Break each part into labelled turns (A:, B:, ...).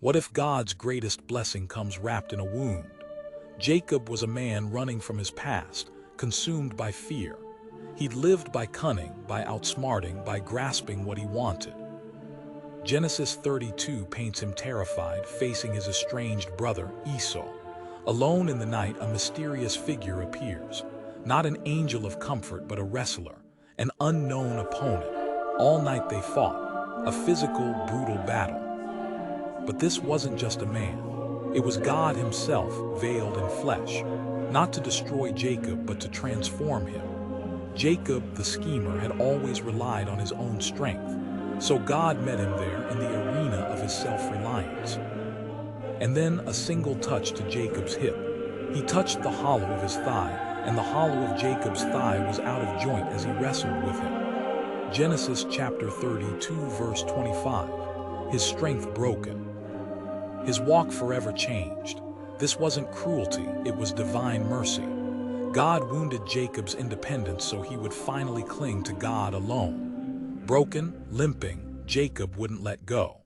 A: What if God's greatest blessing comes wrapped in a wound? Jacob was a man running from his past, consumed by fear. He'd lived by cunning, by outsmarting, by grasping what he wanted. Genesis 32 paints him terrified, facing his estranged brother, Esau. Alone in the night, a mysterious figure appears. Not an angel of comfort, but a wrestler, an unknown opponent. All night they fought, a physical, brutal battle. But this wasn't just a man. It was God himself, veiled in flesh, not to destroy Jacob, but to transform him. Jacob, the schemer, had always relied on his own strength, so God met him there in the arena of his self-reliance. And then a single touch to Jacob's hip. He touched the hollow of his thigh, and the hollow of Jacob's thigh was out of joint as he wrestled with him. Genesis chapter 32, verse 25. His strength broken. His walk forever changed. This wasn't cruelty, it was divine mercy. God wounded Jacob's independence so he would finally cling to God alone. Broken, limping, Jacob wouldn't let go.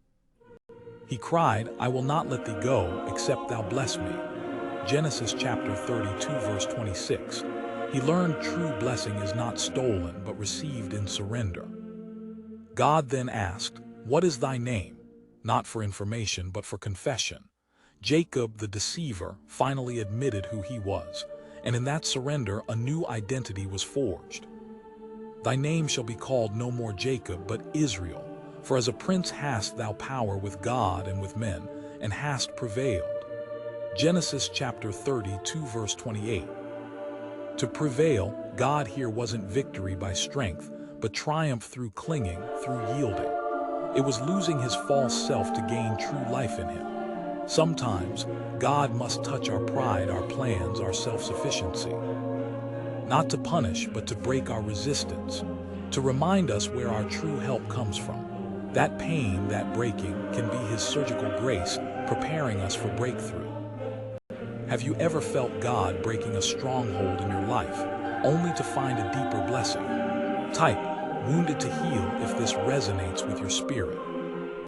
A: He cried, "I will not let thee go, except thou bless me." Genesis chapter 32, verse 26. He learned true blessing is not stolen, but received in surrender. God then asked, "What is thy name?" Not for information, but for confession. Jacob, the deceiver, finally admitted who he was, and in that surrender, a new identity was forged. "Thy name shall be called no more Jacob, but Israel, for as a prince hast thou power with God and with men, and hast prevailed." Genesis chapter 32, verse 28. To prevail, God here wasn't victory by strength, but triumph through clinging, through yielding. It was losing his false self to gain true life in him. Sometimes, God must touch our pride, our plans, our self-sufficiency. Not to punish, but to break our resistance, to remind us where our true help comes from. That pain, that breaking, can be his surgical grace, preparing us for breakthrough. Have you ever felt God breaking a stronghold in your life, only to find a deeper blessing? Type "wounded to heal" if this resonates with your spirit.